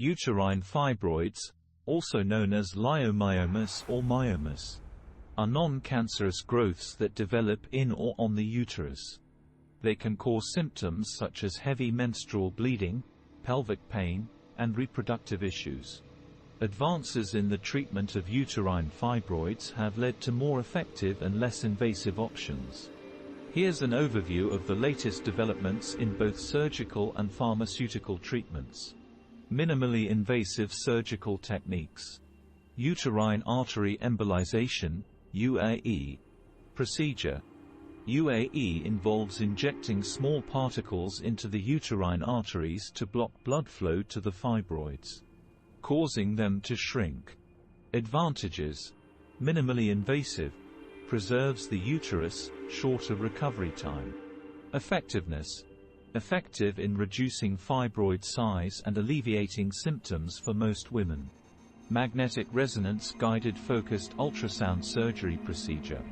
Uterine fibroids, also known as leiomyomas or myomas, are non-cancerous growths that develop in or on the uterus. They can cause symptoms such as heavy menstrual bleeding, pelvic pain, and reproductive issues. Advances in the treatment of uterine fibroids have led to more effective and less invasive options. Here's an overview of the latest developments in both surgical and pharmaceutical treatments. Minimally invasive surgical techniques. Uterine artery embolization, UAE, procedure. UAE involves injecting small particles into the uterine arteries to block blood flow to the fibroids, causing them to shrink. Advantages. Minimally invasive. Preserves the uterus, shorter recovery time. Effectiveness. Effective in reducing fibroid size and alleviating symptoms for most women. Magnetic resonance guided focused ultrasound surgery procedure.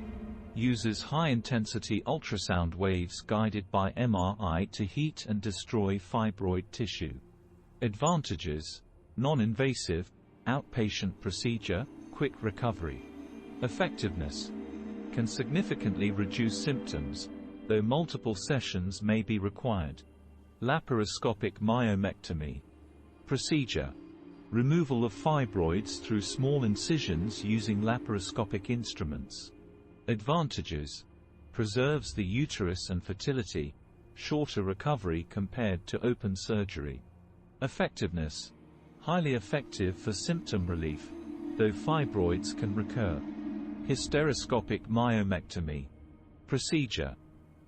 Uses high-intensity ultrasound waves guided by MRI to heat and destroy fibroid tissue. Advantages. Non-invasive, outpatient procedure, quick recovery. Effectiveness. Can significantly reduce symptoms, though multiple sessions may be required. Laparoscopic myomectomy. Procedure. Removal of fibroids through small incisions using laparoscopic instruments. Advantages. Preserves the uterus and fertility, shorter recovery compared to open surgery. Effectiveness. Highly effective for symptom relief, though fibroids can recur. Hysteroscopic myomectomy. Procedure.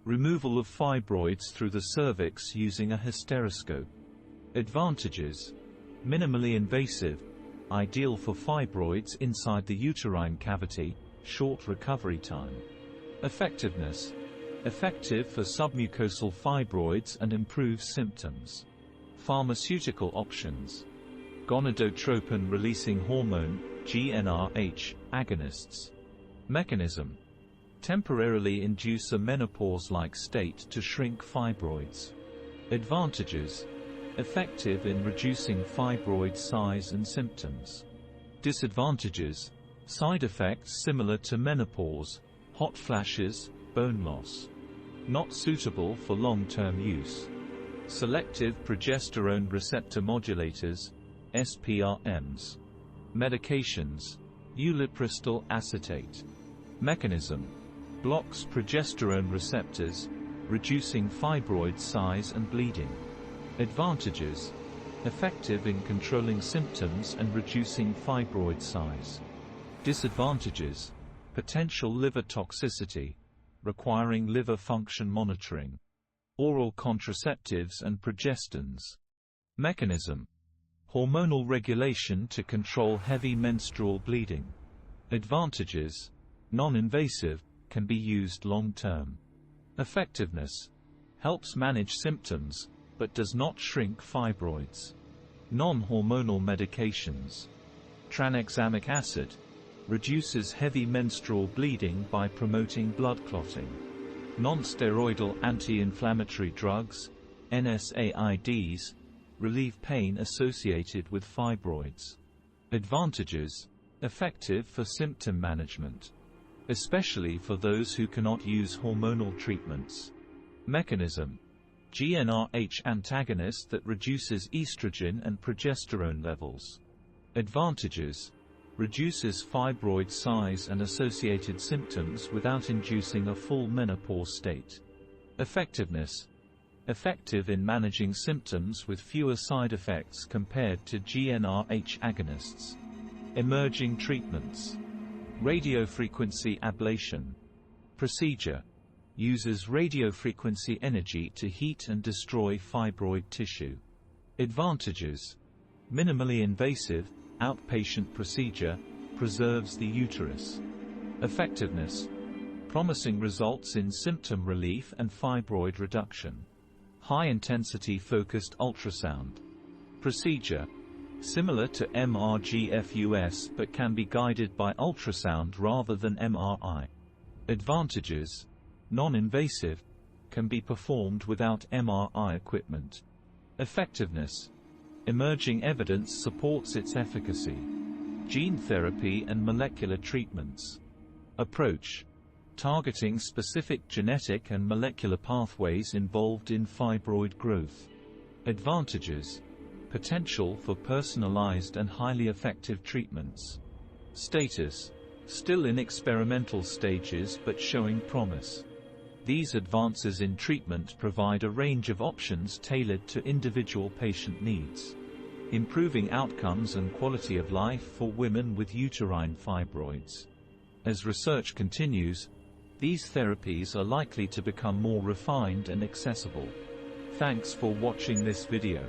Removal of fibroids through the cervix using a hysteroscope. Advantages. Minimally invasive, ideal for fibroids inside the uterine cavity, short recovery time. Effectiveness. Effective for submucosal fibroids and improves symptoms. Pharmaceutical options. Gonadotropin-releasing hormone, GnRH, agonists. Mechanism. Temporarily induce a menopause-like state to shrink fibroids. Advantages. Effective in reducing fibroid size and symptoms. Disadvantages. Side effects similar to menopause, hot flashes, bone loss. Not suitable for long-term use. Selective progesterone receptor modulators, SPRMs. Medications. Ulipristal acetate. Mechanism. Blocks progesterone receptors, reducing fibroid size and bleeding. Advantages. Effective in controlling symptoms and reducing fibroid size. Disadvantages. Potential liver toxicity, requiring liver function monitoring. Oral contraceptives and progestins. Mechanism. Hormonal regulation to control heavy menstrual bleeding. Advantages. Non-invasive, can be used long-term. Effectiveness. Helps manage symptoms, but does not shrink fibroids. Non-hormonal medications. Tranexamic acid. Reduces heavy menstrual bleeding by promoting blood clotting. Non-steroidal anti-inflammatory drugs, NSAIDs, relieve pain associated with fibroids. Advantages. Effective for symptom management, especially for those who cannot use hormonal treatments. Mechanism. GnRH antagonist that reduces estrogen and progesterone levels. Advantages. Reduces fibroid size and associated symptoms without inducing a full menopause state. Effectiveness. Effective in managing symptoms with fewer side effects compared to GnRH agonists. Emerging treatments. Radiofrequency ablation. Procedure. Uses radiofrequency energy to heat and destroy fibroid tissue. Advantages. Minimally invasive, outpatient procedure, preserves the uterus. Effectiveness. Promising results in symptom relief and fibroid reduction. High-intensity focused ultrasound. Procedure. Similar to MRgFUS but can be guided by ultrasound rather than MRI. Advantages. Non-invasive, can be performed without MRI equipment. Effectiveness. Emerging evidence supports its efficacy. Gene therapy and molecular treatments. Approach: targeting specific genetic and molecular pathways involved in fibroid growth. Advantages: potential for personalized and highly effective treatments. Status: still in experimental stages but showing promise. These advances in treatment provide a range of options tailored to individual patient needs, improving outcomes and quality of life for women with uterine fibroids. As research continues, these therapies are likely to become more refined and accessible. Thanks for watching this video.